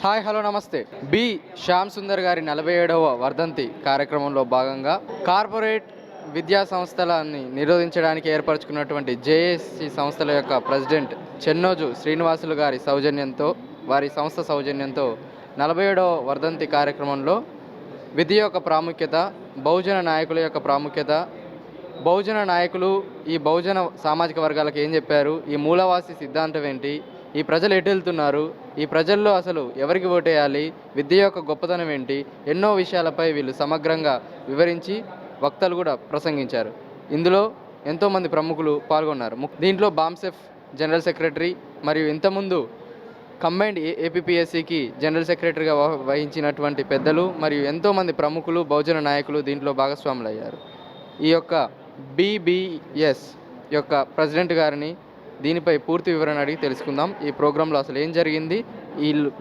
Hi hello నమస్తే. B Shyam Sundar గారి 47వ వర్ధంతి కార్యక్రమంలో భాగంగా కార్పొరేట్ విద్యా సంస్థలని నిరోధించడానికి ఏర్పరచుకున్నటువంటి జేఏసీ సంస్థల యొక్క ప్రెసిడెంట్ చెన్నోజు శ్రీనివాసులు గారి సౌజన్యంతో, వారి సంస్థ సౌజన్యంతో 47వ వర్ధంతి కార్యక్రమంలో విద్య యొక్క ప్రాముఖ్యత, బహుజన నాయకుల యొక్క ప్రాముఖ్యత, బహుజన నాయకులు ఈ బహుజన సామాజిక వర్గాలకు ఏం చెప్పారు, ఈ మూలవాసి సిద్ధాంతం ఏంటి, ఈ ప్రజలు ఎటు వెళ్తున్నారు, ఈ ప్రజల్లో అసలు ఎవరికి ఓటేయాలి, విద్య యొక్క గొప్పతనం ఏంటి, ఎన్నో విషయాలపై వీళ్ళు సమగ్రంగా వివరించి వక్తలు కూడా ప్రసంగించారు. ఇందులో ఎంతోమంది ప్రముఖులు పాల్గొన్నారు. దీంట్లో బామ్సెఫ్ జనరల్ సెక్రటరీ మరియు ఇంతకుముందు కంబైన్డ్ ఏపీపీఎస్సికి జనరల్ సెక్రటరీగా వహించినటువంటి పెద్దలు మరియు ఎంతోమంది ప్రముఖులు బహుజన నాయకులు దీంట్లో భాగస్వాములు అయ్యారు. ఈ యొక్క బీబీఎస్ యొక్క ప్రెసిడెంట్ గారిని దీనిపై పూర్తి వివరణ అడిగి తెలుసుకుందాం. ఈ ప్రోగ్రాంలో అసలు ఏం జరిగింది,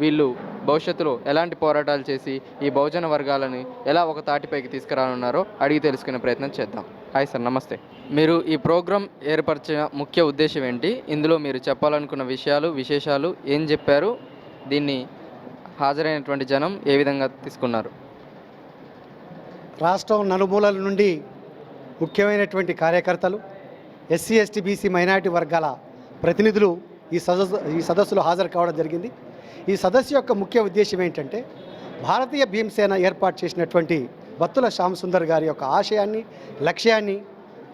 వీళ్ళు భవిష్యత్తులో ఎలాంటి పోరాటాలు చేసి ఈ బహుజన వర్గాలని ఎలా ఒక తాటిపైకి తీసుకురానున్నారో అడిగి తెలుసుకునే ప్రయత్నం చేద్దాం. హాయ్ సార్, నమస్తే. మీరు ఈ ప్రోగ్రాం ఏర్పరిచిన ముఖ్య ఉద్దేశం ఏంటి, ఇందులో మీరు చెప్పాలనుకున్న విశేషాలు ఏం చెప్పారు, దీన్ని హాజరైనటువంటి జనం ఏ విధంగా తీసుకున్నారు? రాష్ట్రం నలుమూలల నుండి ముఖ్యమైనటువంటి కార్యకర్తలు, ఎస్సీ ఎస్టీ బీసీ మైనారిటీ వర్గాల ప్రతినిధులు ఈ సదస్సులో హాజరు కావడం జరిగింది. ఈ సదస్సు యొక్క ముఖ్య ఉద్దేశం ఏంటంటే, భారతీయ భీమసేన ఏర్పాటు చేసినటువంటి బత్తుల శ్యామ్ సుందర్ గారి యొక్క ఆశయాన్ని, లక్ష్యాన్ని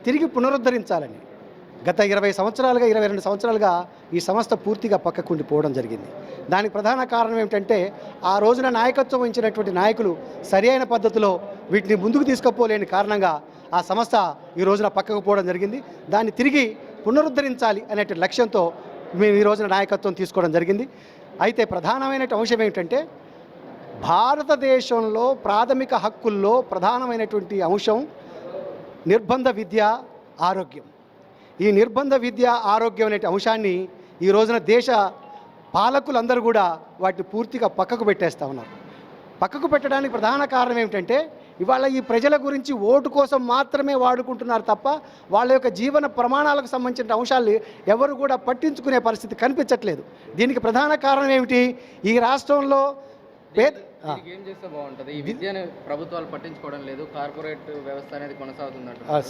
తిరిగి పునరుద్ధరించాలని. గత 22 సంవత్సరాలుగా ఈ సంస్థ పూర్తిగా పక్కకుండిపోవడం జరిగింది. దానికి ప్రధాన కారణం ఏమిటంటే, ఆ రోజున నాయకత్వం వహించినటువంటి నాయకులు సరైన పద్ధతిలో వీటిని ముందుకు తీసుకుపోలేని కారణంగా ఆ సంస్థ ఈ రోజున పక్కకు పోవడం జరిగింది. దాన్ని తిరిగి పునరుద్ధరించాలి అనే లక్ష్యంతో మేము ఈ రోజున నాయకత్వం తీసుకోవడం జరిగింది. అయితే ప్రధానమైన అంశం ఏమిటంటే, భారతదేశంలో ప్రాథమిక హక్కుల్లో ప్రధానమైనటువంటి అంశం నిర్బంధ విద్య, ఆరోగ్యం. ఈ నిర్బంధ విద్య, ఆరోగ్యం అనే అంశాన్ని ఈ రోజున దేశ పాలకులందరూ కూడా వాటిని పూర్తిగా పక్కకు పెట్టేస్తూ ఉన్నారు. పక్కకు పెట్టడానికి ప్రధాన కారణం ఏమిటంటే, ఇవాళ ఈ ప్రజల గురించి ఓటు కోసం మాత్రమే వాడుకుంటున్నారు తప్ప వాళ్ళ యొక్క జీవన ప్రమాణాలకు సంబంధించిన అంశాలు ఎవరు కూడా పట్టించుకునే పరిస్థితి కనిపించట్లేదు. దీనికి ప్రధాన కారణం ఏమిటి? ఈ రాష్ట్రంలో ఏం చేస్తే బాగుంటుంది? ఈ విద్యను ప్రభుత్వాలు పట్టించుకోవడం లేదు, కార్పొరేట్ వ్యవస్థ అనేది కొనసాగుతుందంట.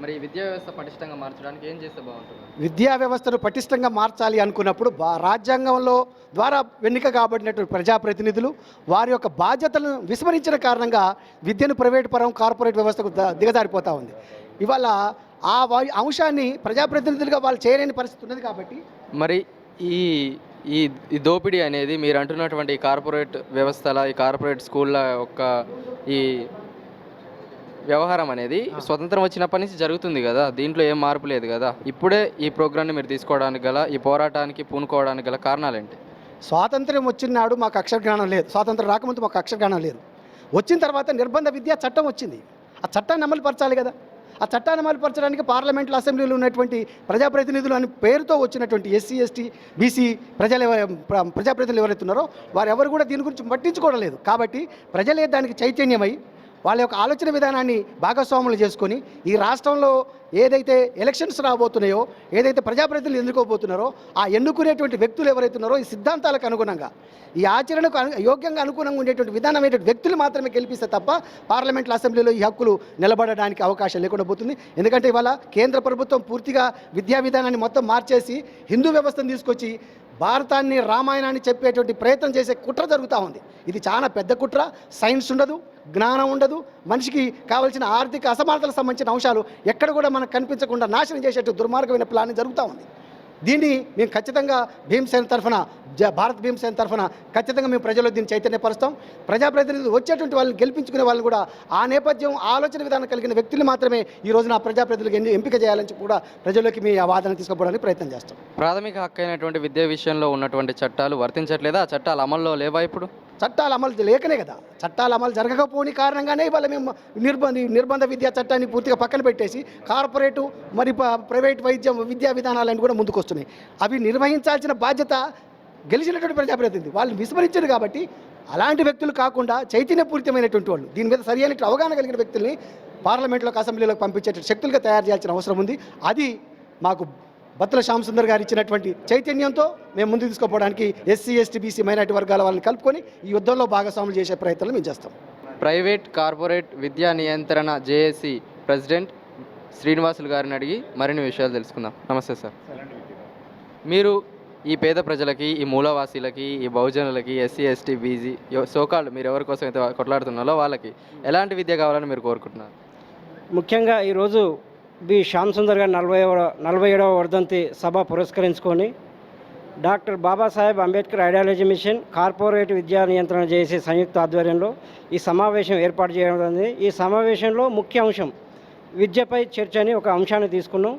మరి విద్యా వ్యవస్థ పటిష్టంగా మార్చడానికి ఏం చేస్తే బాగుంటుంది? విద్యా వ్యవస్థను పటిష్టంగా మార్చాలి అనుకున్నప్పుడు రాజ్యాంగంలో ద్వారా ఎన్నిక కాబడినటువంటి ప్రజాప్రతినిధులు వారి యొక్క బాధ్యతలను విస్మరించిన కారణంగా విద్యను ప్రైవేట్ పరం, కార్పొరేట్ వ్యవస్థకు దిగజారిపోతూ ఉంది. ఇవాళ ఆ అంశాన్ని ప్రజాప్రతినిధులుగా వాళ్ళు చేయలేని పరిస్థితి ఉన్నది. కాబట్టి మరి ఈ దోపిడీ అనేది మీరు అంటున్నటువంటి ఈ కార్పొరేట్ వ్యవస్థల, ఈ కార్పొరేట్ స్కూళ్ళ యొక్క ఈ వ్యవహారం అనేది స్వతంత్రం వచ్చినప్పటి నుంచి జరుగుతుంది కదా, దీంట్లో ఏం మార్పు లేదు కదా. ఇప్పుడే ఈ ప్రోగ్రామ్ని మీరు తీసుకోవడానికి గల, ఈ పోరాటానికి పూనుకోవడానికి గల కారణాలు ఏంటి? స్వాతంత్ర్యం వచ్చిన నాడు మాకు అక్షరజ్ఞానం లేదు, స్వాతంత్రం రాకముందు మాకు అక్షరజ్ఞానం లేదు. వచ్చిన తర్వాత నిర్బంధ విద్యా చట్టం వచ్చింది. ఆ చట్టాన్ని అమలుపరచాలి కదా. ఆ చట్టాన్ని అమలుపరచడానికి పార్లమెంట్లో, అసెంబ్లీలో ఉన్నటువంటి ప్రజాప్రతినిధులు అని పేరుతో వచ్చినటువంటి ఎస్సీ ఎస్టీ బీసీ ప్రజాప్రతినిధులు ఎవరైతే ఉన్నారో వారెవరు కూడా దీని గురించి పట్టించుకోవడం లేదు. కాబట్టి ప్రజలే దానికి చైతన్యమై వాళ్ళ యొక్క ఆలోచన విధానాన్ని భాగస్వాములు చేసుకొని ఈ రాష్ట్రంలో ఏదైతే ఎలక్షన్స్ రాబోతున్నాయో, ఏదైతే ప్రజాప్రతినిధులు ఎన్నుకోబోతున్నారో, ఆ ఎన్నుకునేటువంటి వ్యక్తులు ఎవరైతే ఉన్నారో ఈ సిద్ధాంతాలకు అనుగుణంగా, ఈ ఆచరణకు యోగ్యంగా అనుగుణంగా ఉండేటువంటి విధానమైనటువంటి వ్యక్తులు మాత్రమే గెలిపిస్తే తప్ప పార్లమెంట్లో, అసెంబ్లీలో ఈ హక్కులు నిలబడడానికి అవకాశం లేకుండా పోతుంది. ఎందుకంటే ఇవాళ కేంద్ర ప్రభుత్వం పూర్తిగా విద్యా విధానాన్ని మొత్తం మార్చేసి హిందూ వ్యవస్థను తీసుకొచ్చి భారతాన్ని, రామాయణాన్ని చెప్పేటువంటి ప్రయత్నం చేసే కుట్ర జరుగుతూ ఉంది. ఇది చాలా పెద్ద కుట్ర. సైన్స్ ఉండదు, జ్ఞానం ఉండదు, మనిషికి కావాల్సిన ఆర్థిక అసమానతలకు సంబంధించిన అంశాలు ఎక్కడ కూడా మనకు కనిపించకుండా నాశనం చేసేటువంటి దుర్మార్గమైన ప్లాన్ జరుగుతూ ఉంది. దీన్ని మేము ఖచ్చితంగా భీమసేన తరఫున, భారత భీమసేన తరఫున ఖచ్చితంగా మేము ప్రజల్లో దీన్ని చైతన్యపరుస్తాం. ప్రజాప్రతినిధులు వచ్చేటువంటి వాళ్ళని గెలిపించుకునే వాళ్ళని కూడా ఆ నేపథ్యం, ఆలోచన విధానం కలిగిన వ్యక్తులు మాత్రమే ఈ రోజున ఆ ప్రజాప్రతినిధులకు ఎంపిక చేయాలని చెప్పి కూడా ప్రజల్లోకి మీ ఆ వాదన తీసుకుపోవడానికి ప్రయత్నం చేస్తాం. ప్రాథమిక హక్కు అయినటువంటి విద్యా విషయంలో ఉన్నటువంటి చట్టాలు వర్తించట్లేదా? ఆ చట్టాలు అమల్లో లేవా? ఇప్పుడు చట్టాలు అమలు లేకనే కదా, చట్టాలు అమలు జరగకపోని కారణంగానే ఇవాళ మేము నిర్బంధ విద్యా చట్టాన్ని పూర్తిగా పక్కన పెట్టేసి కార్పొరేటు మరి ప్రైవేట్ విద్యా విధానాలన్నీ కూడా ముందుకు వస్తున్నాయి. అవి నిర్వహించాల్సిన బాధ్యత గెలిచినటువంటి ప్రజాప్రతినిధి వాళ్ళు విస్మరించారు. కాబట్టి అలాంటి వ్యక్తులు కాకుండా చైతన్యపూరితమైనటువంటి వాళ్ళు, దీని మీద సరి అయినట్టు అవగాహన కలిగిన వ్యక్తుల్ని పార్లమెంట్లోకి, అసెంబ్లీలోకి పంపించేటువంటి శక్తులుగా తయారు చేయాల్సిన అవసరం ఉంది. అది మాకు బత్తుల శ్యామ్ సుందర్ గారు ఇచ్చినటువంటి చైతన్యంతో మేము ముందుకు తీసుకుపోవడానికి ఎస్సీ ఎస్టీ బీసీ మైనారిటీ వర్గాల వాళ్ళని కలుపుకొని ఈ యుద్ధంలో భాగస్వాములు చేసే ప్రయత్నాలు మేము చేస్తాం. ప్రైవేట్ కార్పొరేట్ విద్యా నియంత్రణ జేఏసీ ప్రెసిడెంట్ శ్రీనివాసులు గారిని అడిగి మరిన్ని విషయాలు తెలుసుకుందాం. నమస్తే సార్. మీరు ఈ పేద ప్రజలకి, ఈ మూలవాసీలకి, ఈ బహుజనులకి, ఎస్సీ ఎస్టీ బీసీ సోకాళ్ళు మీరు ఎవరి కోసం అయితే కొట్లాడుతున్నారో వాళ్ళకి ఎలాంటి విద్య కావాలని మీరు కోరుకుంటున్నారు? ముఖ్యంగా ఈరోజు బి శ్యామ్ సుందర్ గారి 47వ వర్ధంతి సభ పురస్కరించుకొని doctor Babasaheb Ambedkar ideology mission corporate విద్యా నియంత్రణ చేసే సంయుక్త ఆధ్వర్యంలో ఈ సమావేశం ఏర్పాటు చేయడం జరిగింది. ఈ సమావేశంలో ముఖ్య అంశం విద్యపై చర్చ అని ఒక అంశాన్ని తీసుకున్నాం.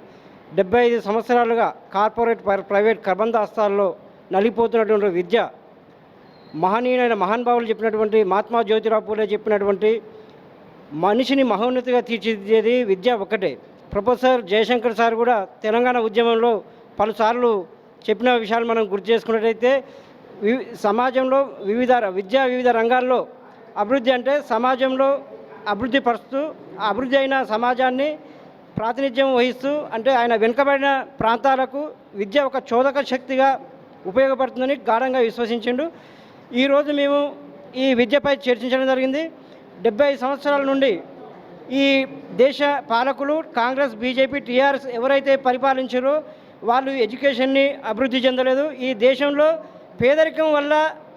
75 సంవత్సరాలుగా కార్పొరేట్ ప్రైవేట్ కబంధాస్తాల్లో నలిగిపోతున్నటువంటి విద్య మహనీయులైన మహానుభావులు చెప్పినటువంటి మహాత్మా జ్యోతిరావు పూలే చెప్పినటువంటి మనిషిని మహోన్నతిగా తీర్చిదిద్దేది విద్య ఒక్కటే. ప్రొఫెసర్ జయశంకర్ సార్ కూడా తెలంగాణ ఉద్యమంలో పలుసార్లు చెప్పిన విషయాలు మనం గుర్తు చేసుకున్నట్టయితే సమాజంలో వివిధ రంగాల్లో అభివృద్ధి అంటే సమాజంలో అభివృద్ధి పరుస్తూ అభివృద్ధి అయిన సమాజాన్ని ప్రాతినిధ్యం వహిస్తూ అంటే ఆయన వెనుకబడిన ప్రాంతాలకు విద్య ఒక చోదక శక్తిగా ఉపయోగపడుతుందని గాఢంగా విశ్వసించిండు. ఈరోజు మేము ఈ విద్యపై చర్చించడం జరిగింది. 75 సంవత్సరాల నుండి ఈ దేశ పాలకులు కాంగ్రెస్, బీజేపీ, టీఆర్ఎస్ ఎవరైతే పరిపాలించారో వాళ్ళు ఎడ్యుకేషన్ని అభివృద్ధి చెందలేదు. ఈ దేశంలో పేదరికం వల్ల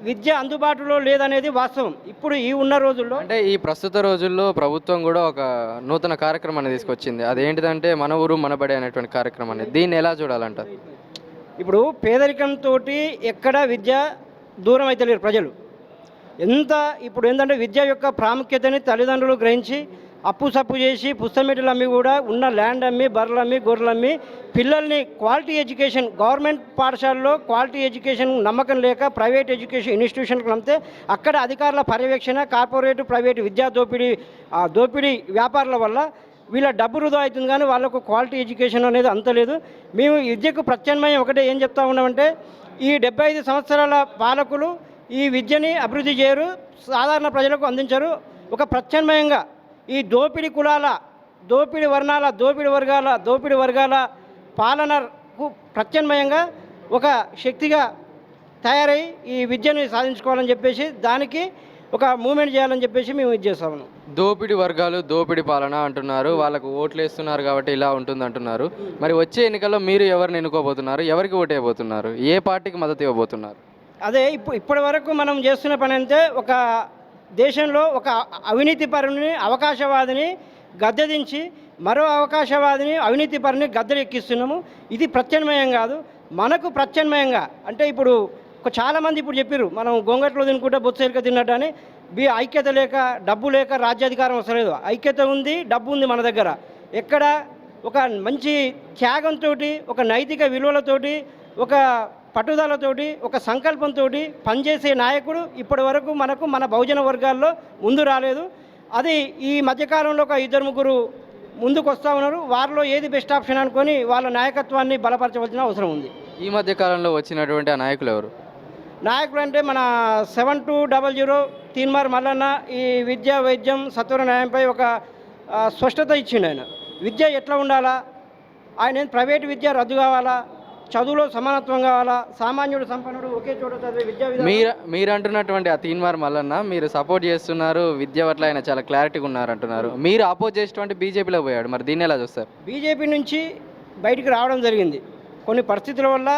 విద్య అందుబాటులో లేదనేది వాస్తవం. ఇప్పుడు ఈ ఉన్న రోజుల్లో అంటే ఈ ప్రస్తుత రోజుల్లో ప్రభుత్వం కూడా ఒక నూతన కార్యక్రమాన్ని తీసుకొచ్చింది. అదేంటిదంటే మన ఊరు మనబడి అనేటువంటి కార్యక్రమాన్ని, దీన్ని ఎలా చూడాలంటారు? ఇప్పుడు పేదరికంతో ఎక్కడ విద్య దూరం అయితే లేరు ప్రజలు. ఇప్పుడు ఏంటంటే విద్య యొక్క ప్రాముఖ్యతని తల్లిదండ్రులు గ్రహించి అప్పు సప్పు చేసి పుస్తమెటలు అమ్మి కూడా ఉన్న ల్యాండ్ అమ్మి, బర్రెలు అమ్మి, గొర్రెలు అమ్మి పిల్లల్ని క్వాలిటీ ఎడ్యుకేషన్ గవర్నమెంట్ పాఠశాలలో క్వాలిటీ ఎడ్యుకేషన్ నమ్మకం లేక ప్రైవేట్ ఎడ్యుకేషన్ ఇన్స్టిట్యూషన్కి నమ్మితే అక్కడ అధికారుల పర్యవేక్షణ, కార్పొరేట్ ప్రైవేట్ విద్యా దోపిడీ వ్యాపారాల వల్ల వీళ్ళ డబ్బు వృధా అవుతుంది కానీ వాళ్ళకు క్వాలిటీ ఎడ్యుకేషన్ అనేది అంత లేదు. మేము విద్యకు ప్రత్యామ్నాయం ఒకటే ఏం చెప్తా ఉన్నామంటే ఈ 75 సంవత్సరాల పాలకులు ఈ విద్యని అభివృద్ధి చేయరు, సాధారణ ప్రజలకు అందించరు. ఒక ప్రత్యామ్నాయంగా ఈ దోపిడీ కులాల, దోపిడీ వర్ణాల, దోపిడీ వర్గాల పాలనకు ప్రత్యామ్నాయంగా ఒక శక్తిగా తయారై ఈ విద్యను సాధించుకోవాలని చెప్పేసి దానికి ఒక మూమెంట్ చేయాలని చెప్పేసి మేము ఇది చేస్తాము. దోపిడీ వర్గాలు, దోపిడీ పాలన అంటున్నారు, వాళ్ళకు ఓట్లు వేస్తున్నారు కాబట్టి ఇలా ఉంటుంది అంటున్నారు. మరి వచ్చే ఎన్నికల్లో మీరు ఎవరిని ఎన్నుకోబోతున్నారు? ఎవరికి ఓటు వేయబోతున్నారు? ఏ పార్టీకి మద్దతు ఇవ్వబోతున్నారు? అదే ఇప్పటి వరకు మనం చేస్తున్న పని అంటే ఒక దేశంలో ఒక అవినీతి పరుని, అవకాశవాదిని గద్దెదించి మరో అవకాశవాదిని, అవినీతి పరుని గద్దెలు ఎక్కిస్తున్నాము. ఇది ప్రత్యామ్నాయం కాదు. మనకు ప్రత్యామ్నాయంగా అంటే ఇప్పుడు చాలామంది ఇప్పుడు చెప్పారు మనం గొంగట్లో తినుకుంటే బొత్సరిక తిన్నట్టు అని. ఐక్యత లేక, డబ్బు లేక రాజ్యాధికారం వస్తలేదు. ఐక్యత ఉంది, డబ్బు ఉంది మన దగ్గర. ఎక్కడ ఒక మంచి త్యాగంతో, ఒక నైతిక విలువలతోటి, ఒక పట్టుదలతోటి, ఒక సంకల్పంతో పనిచేసే నాయకుడు ఇప్పటి వరకు మన బహుజన వర్గాల్లో ముందు రాలేదు. అది ఈ మధ్యకాలంలో ఒక 2-3 ముందుకు వస్తూ ఉన్నారు. వారిలో ఏది బెస్ట్ ఆప్షన్ అనుకొని వాళ్ళ నాయకత్వాన్ని బలపరచవలసిన అవసరం ఉంది. ఈ మధ్య కాలంలో వచ్చినటువంటి ఆ నాయకులు ఎవరు? నాయకులు అంటే మన 7200 తీన్మార్ మల్లన్న ఈ విద్య, వైద్యం, సత్వర న్యాయంపై ఒక స్పష్టత ఇచ్చిండు. ఆయన విద్య ఎట్లా ఉండాలా, ఆయన ప్రైవేట్ విద్య రద్దు కావాలా, చదువులో సమానత్వం కావాలా, సామాన్యుడు సంపన్నుడు ఒకే చోట చదివే విద్యా మీరు అంటున్నటువంటి ఆ తీన్మార్ మల్లన్న మీరు సపోర్ట్ చేస్తున్నారు, విద్య పట్ల ఆయన చాలా క్లారిటీగా ఉన్నారు అంటున్నారు. మీరు అపోజ్ చేసేటువంటి బీజేపీలో పోయాడు, మరి దీన్ని ఎలా చూస్తారు? బీజేపీ నుంచి బయటికి రావడం జరిగింది కొన్ని పరిస్థితుల వల్ల.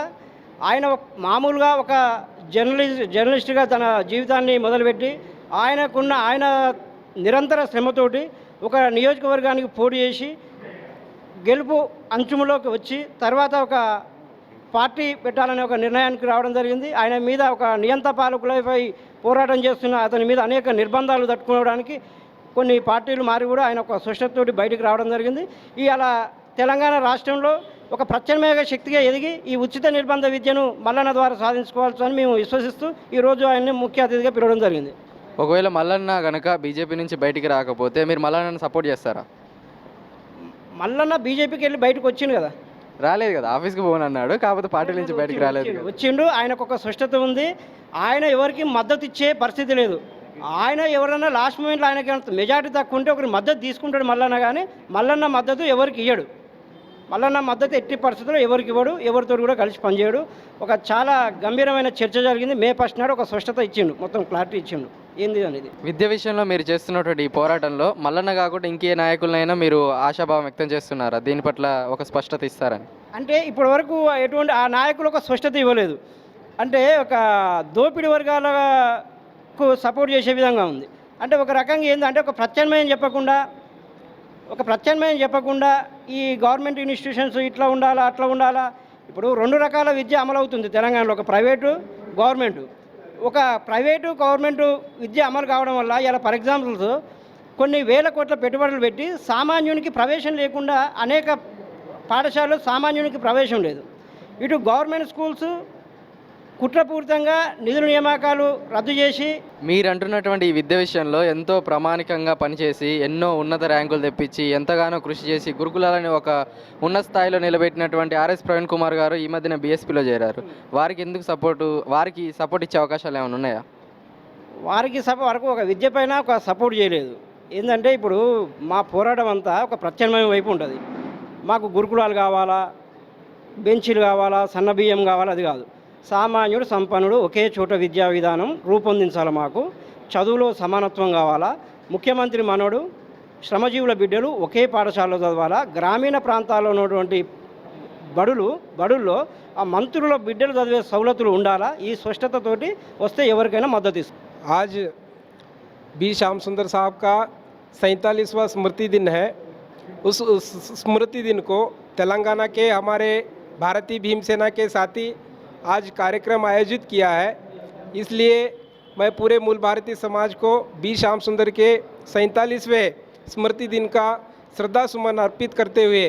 ఆయన మామూలుగా ఒక జర్నలిస్ట్గా తన జీవితాన్ని మొదలుపెట్టి ఆయన నిరంతర శ్రమతోటి ఒక నియోజకవర్గానికి పోటీ చేసి గెలుపు అంచుములోకి వచ్చి తర్వాత ఒక పార్టీ పెట్టాలనే ఒక నిర్ణయానికి రావడం జరిగింది. ఆయన మీద ఒక నియంత పాలకులపై పోరాటం చేస్తున్న అతని మీద అనేక నిర్బంధాలు తట్టుకోవడానికి కొన్ని పార్టీలు మారి కూడా ఆయన ఒక స్పష్టతతోటి బయటికి రావడం జరిగింది. అలా తెలంగాణ రాష్ట్రంలో ఒక ప్రత్యామ్నాయ శక్తిగా ఎదిగి ఈ ఉచిత నిర్బంధ విద్యను మల్లన్న ద్వారా సాధించుకోవాల్సి మేము విశ్వసిస్తూ ఈరోజు ఆయన్ని ముఖ్య అతిథిగా పిలవడం జరిగింది. ఒకవేళ మల్లన్న కనుక బీజేపీ నుంచి బయటికి రాకపోతే మీరు మల్లన్నను సపోర్ట్ చేస్తారా? మల్లన్న బీజేపీకి వెళ్ళి బయటకు వచ్చిండు కదా. రాలేదు కదా, ఆఫీస్కి పోను అన్నాడు, కాకపోతే పార్టీ నుంచి బయటికి రాలేదు. వచ్చిండు, ఆయనకు ఒక స్పష్టత ఉంది. ఆయన ఎవరికి మద్దతు ఇచ్చే పరిస్థితి లేదు. ఆయన ఎవరన్నా లాస్ట్ మూమెంట్లో ఆయనకి మెజార్టీ తక్కువ ఉంటే ఒకరి మద్దతు తీసుకుంటాడు మల్లన్న, కానీ మల్లన్న మద్దతు ఎవరికి ఇయ్యడు. మల్లన్న మద్దతు ఎట్టి పరిస్థితుల్లో ఎవరికి ఇవ్వడు, ఎవరితో కూడా కలిసి పనిచేయడు. ఒక చాలా గంభీరమైన చర్చ జరిగింది. మే 1 నాడు ఒక స్పష్టత ఇచ్చిండు, మొత్తం క్లారిటీ ఇచ్చిండు ఏంది అనేది. విద్య విషయంలో మీరు చేస్తున్నటువంటి ఈ పోరాటంలో మల్లన్న కాకుండా ఇంకే నాయకులనైనా మీరు ఆశాభావం వ్యక్తం చేస్తున్నారా? దీని పట్ల ఒక స్పష్టత ఇస్తారని. అంటే ఇప్పటి వరకు ఎటువంటి ఆ నాయకులు ఒక స్పష్టత ఇవ్వలేదు. అంటే ఒక దోపిడీ వర్గాలకు సపోర్ట్ చేసే విధంగా ఉంది. అంటే ఒక రకంగా ఏంటంటే ఒక ప్రత్యామ్నాయం చెప్పకుండా ఈ గవర్నమెంట్ ఇన్స్టిట్యూషన్స్ ఇట్లా ఉండాలా అట్లా ఉండాలా. ఇప్పుడు 2 రకాల విద్య అమలవుతుంది తెలంగాణలో, ఒక ప్రైవేటు గవర్నమెంటు. ఒక ప్రైవేటు గవర్నమెంటు విద్య అమలు కావడం వల్ల ఇలా ఫర్ ఎగ్జాంపుల్స్ కొన్ని వేల కోట్ల పెట్టుబడులు పెట్టి సామాన్యునికి ప్రవేశం లేకుండా అనేక పాఠశాలలు సామాన్యునికి ప్రవేశం లేదు. ఇటు గవర్నమెంట్ స్కూల్స్ కుట్రపూరితంగా నిధుల నియామకాలు రద్దు చేసి మీరు అంటున్నటువంటి ఈ విద్య విషయంలో ఎంతో ప్రామాణికంగా పనిచేసి ఎన్నో ఉన్నత ర్యాంకులు తెప్పించి ఎంతగానో కృషి చేసి గురుకులాలని ఒక ఉన్నత స్థాయిలో నిలబెట్టినటువంటి ఆర్ఎస్ ప్రవీణ్ కుమార్ గారు ఈ మధ్యన బీఎస్పీలో చేరారు. వారికి సపోర్ట్ ఇచ్చే అవకాశాలు ఏమైనా ఉన్నాయా? వారికి వరకు ఒక విద్య పైన ఒక సపోర్ట్ చేయలేదు. ఏంటంటే ఇప్పుడు మా పోరాటం అంతా ఒక ప్రత్యామ్నాయం వైపు ఉంటుంది. మాకు గురుకులాలు కావాలా, బెంచీలు కావాలా, సన్న బియ్యం కావాలా, అది కాదు. సామాన్యుడు సంపన్నుడు ఒకే చోట విద్యా విధానం రూపొందించాలి. మాకు చదువులో సమానత్వం కావాలా. ముఖ్యమంత్రి మనోడు శ్రమజీవుల బిడ్డలు ఒకే పాఠశాలలో చదవాలా. గ్రామీణ ప్రాంతాల్లో ఉన్నటువంటి బడుల్లో ఆ మంత్రుల బిడ్డలు చదివే సౌలతులు ఉండాలా. ఈ స్పష్టతతోటి వస్తే ఎవరికైనా మద్దతు ఇస్తాం. आज बी श्याम सुंदर साहब का 47वां स्मृति दिन है। उस स्मृति दिन को तेलंगाना के हमारे भारतीय भीमसेना के साथी आज कार्यक्रम आयोजित किया है। इसलिए मैं पूरे मूल भारतीय समाज को बी श्याम सुंदर के 47वें स्मृति दिन का श्रद्धा सुमन अर्पित करते हुए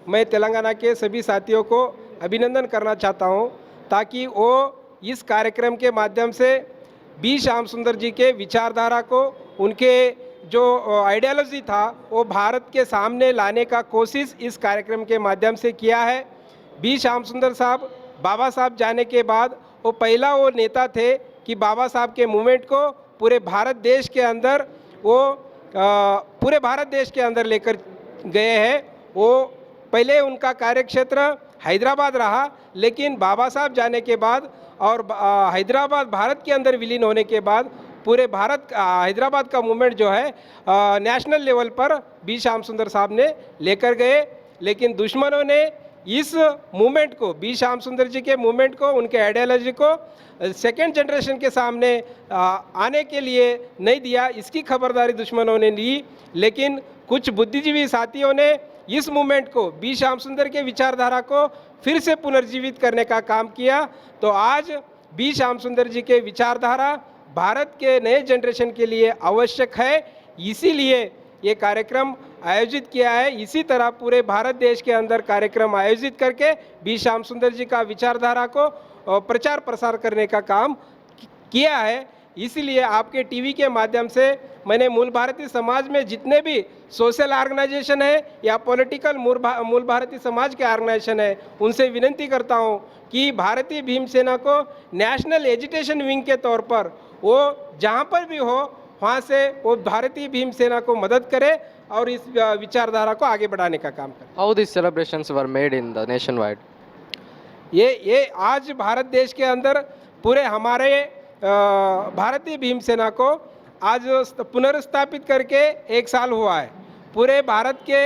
मैं तेलंगाना के सभी साथियों को अभिनंदन करना चाहता हूं, ताकि वो इस कार्यक्रम के माध्यम से बी श्याम सुंदर जी के विचारधारा को, उनके जो आइडियोलॉजी था वो भारत के सामने लाने का कोशिश इस कार्यक्रम के माध्यम से किया है। बी श्याम सुंदर साहब बाबा साहब जाने के बाद वो पहला वो नेता थे कि बाबा साहब के मूवमेंट को पूरे भारत देश के अंदर लेकर गए हैं। वो पहले उनका कार्यक्षेत्र हैदराबाद रहा, लेकिन बाबा साहब जाने के बाद और हैदराबाद भारत के अंदर विलीन होने के बाद पूरे हैदराबाद का मूवमेंट जो है नेशनल लेवल पर बी श्याम सुंदर साहब ने लेकर गए। लेकिन दुश्मनों ने इस मूवमेंट को, बी श्याम सुंदर जी के मूवमेंट को, उनके आइडियोलॉजी को सेकेंड जनरेशन के सामने आने के लिए नहीं दिया। इसकी खबरदारी दुश्मनों ने ली। लेकिन कुछ बुद्धिजीवी साथियों ने इस मूवमेंट को, बी श्याम सुंदर के विचारधारा को फिर से पुनर्जीवित करने का काम किया। तो आज बी श्याम सुंदर जी के विचारधारा भारत के नए जनरेशन के लिए आवश्यक है। इसीलिए ये कार्यक्रम आयोजित किया है। इसी तरह पूरे भारत देश के अंदर कार्यक्रम आयोजित करके बी श्याम सुंदर जी का विचारधारा को प्रचार प्रसार करने का काम किया है। इसीलिए आपके टीवी के माध्यम से मैंने मूल भारतीय समाज में जितने भी सोशल ऑर्गेनाइजेशन है या पॉलिटिकल मूल भारतीय समाज के ऑर्गेनाइजेशन है, उनसे विनती करता हूं कि भारतीय भीमसेना को नेशनल एजुटेशन विंग के तौर पर वो जहां पर भी हो वहाँ से वो भारतीय भीमसेना को मदद करे और इस विचारधारा को आगे बढ़ाने का काम करे। How these celebrations were made in the nationwide? ये आज भारत देश के अंदर पूरे हमारे भारतीय भीमसेना को आज पुनर्स्थापित करके 1 साल हुआ है। पूरे भारत के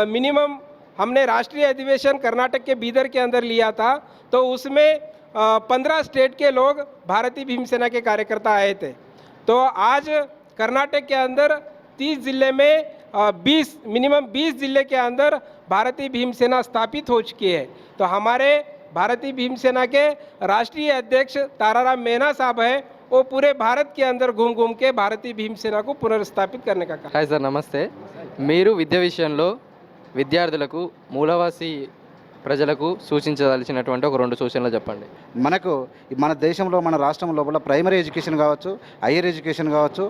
मिनिमम हमने राष्ट्रीय अधिवेशन कर्नाटक के बीदर के अंदर लिया था, तो उसमें 15 स्टेट के लोग भारतीय भीमसेना के कार्यकर्ता आए थे। तो आज कर्नाटक के अंदर 30 जिले में 20 जिले के अंदर भारतीय भीमसेना स्थापित हो चुकी है। तो हमारे भारतीय भीमसेना के राष्ट्रीय अध्यक्ष ताराराम मीना साहब हैं, वो पूरे भारत के अंदर घूम के भारतीय भीमसेना को पुनर्स्थापित करने का काम। హాయ్ సార్, నమస్తే. మీరు విద్య విషయంలో విద్యార్థులకు, మూలవాసి ప్రజలకు సూచించదలిచినటువంటి ఒక 2 సూచనలు చెప్పండి. మన దేశంలో, మన రాష్ట్రం లోపల ప్రైమరీ ఎడ్యుకేషన్ కావచ్చు, హైయర్ ఎడ్యుకేషన్ కావచ్చు,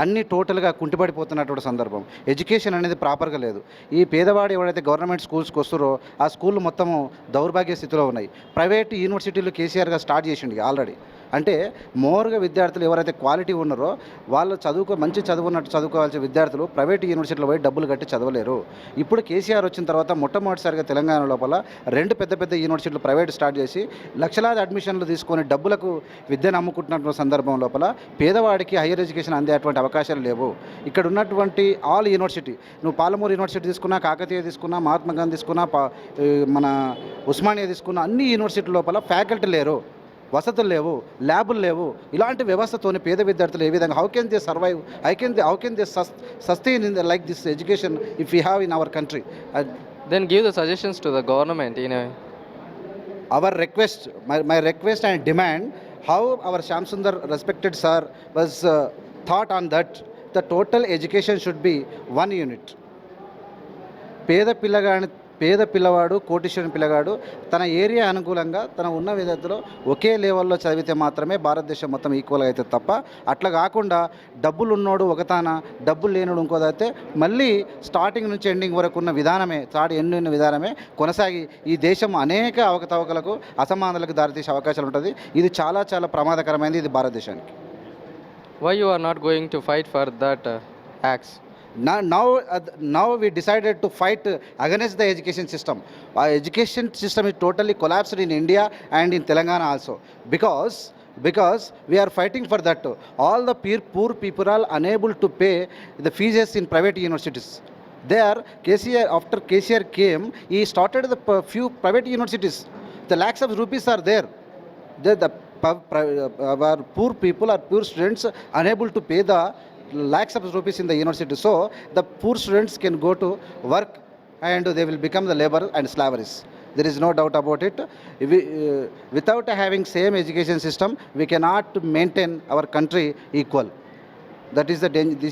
అన్నీ టోటల్గా కుంటిపడిపోతున్నటువంటి సందర్భం. ఎడ్యుకేషన్ అనేది ప్రాపర్గా లేదు. ఈ పేదవాడు ఎవరైతే గవర్నమెంట్ స్కూల్స్కి వస్తారో ఆ స్కూళ్ళు మొత్తము దౌర్భాగ్య స్థితిలో ఉన్నాయి. ప్రైవేట్ యూనివర్సిటీలు కేసీఆర్ గారు స్టార్ట్ చేసిండు ఆల్రెడీ. అంటే మోర్గా విద్యార్థులు ఎవరైతే క్వాలిటీ ఉన్నారో వాళ్ళు మంచి చదువున్నట్టు చదువుకోవాల్సిన విద్యార్థులు ప్రైవేట్ యూనివర్సిటీలో పోయి డబ్బులు కట్టి చదవలేరు. ఇప్పుడు కేసీఆర్ వచ్చిన తర్వాత మొట్టమొదటిసారిగా తెలంగాణ లోపల 2 పెద్ద ఆర్యూనివర్సిటీలు ప్రైవేట్ స్టార్ట్ చేసి లక్షలాది అడ్మిషన్లు తీసుకొని డబ్బులకు విద్యను అమ్ముకుంటున్న సందర్భం లోపల పేదవాడికి హైయర్ ఎడ్యుకేషన్ అందేటువంటి అవకాశాలు లేవు. ఇక్కడ ఉన్నటువంటి ఆల్ యూనివర్సిటీ, నువ్వు పాలమూరు యూనివర్సిటీ తీసుకున్నా, కాకతీయ తీసుకున్నా, మహాత్మా గాంధీ తీసుకున్నా, మన ఉస్మానియా తీసుకున్నా, అన్ని యూనివర్సిటీ లోపల ఫ్యాకల్టీ లేరు, వసతులు లేవు, ల్యాబులు లేవు. ఇలాంటి వ్యవస్థతోని పేద విద్యార్థులు ఏ విధంగా how can they survive, how can they sustain in like this education if you have in our country? Then give the suggestions to the government in a Our request, my request and demand, how our Shyam Sundar respected sir was thought on that the total education should be 1 unit. పేద పిల్లవాడు, కోటీశ్వరుని పిల్లగాడు తన area అనుకూలంగా తన ఉన్న విధంలో ఒకే లెవెల్లో చదివితే మాత్రమే భారతదేశం మొత్తం ఈక్వల్గా అయితే తప్ప అట్లా కాకుండా డబ్బులు ఉన్నోడు ఒకతాన, డబ్బులు లేనోడు ఇంకోదైతే మళ్ళీ స్టార్టింగ్ నుంచి ఎండింగ్ వరకు ఉన్న విధానమే కొనసాగి ఈ దేశం అనేక అవకతవకలకు, అసమానతలకు దారితీసే అవకాశాలు ఉంటుంది. ఇది చాలా చాలా ప్రమాదకరమైనది ఇది భారతదేశానికి. why you are not going to fight for that acts? Now we decided to fight against the education system. Our education system is totally collapsed in India and in Telangana also, because we are fighting for that. All the poor people are unable to pay the fees in private universities. There, after KCR came, he started the few private universities. The lakhs of rupees are there. Our poor people or poor students unable to pay the lakhs of rupees in the university. So the poor students can go to work and they will become the labor and slaveries. There is no doubt about it. Without having same education system, we cannot maintain our country equal. This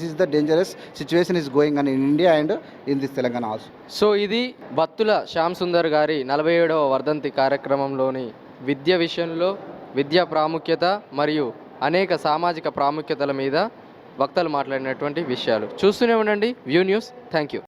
is the dangerous situation is going on in India and in this Telangana also. So ఇది బత్తుల శ్యామ్ సుందర్ గారి 47వ వర్ధంతి కార్యక్రమంలోని విద్య విషయంలో విద్యా ప్రాముఖ్యత మరియు అనేక సామాజిక ప్రాముఖ్యతల మీద వక్తలు మాట్లాడినటువంటి విషయాలు. చూస్తూనే ఉండండి వ్యూ న్యూస్. Thank you.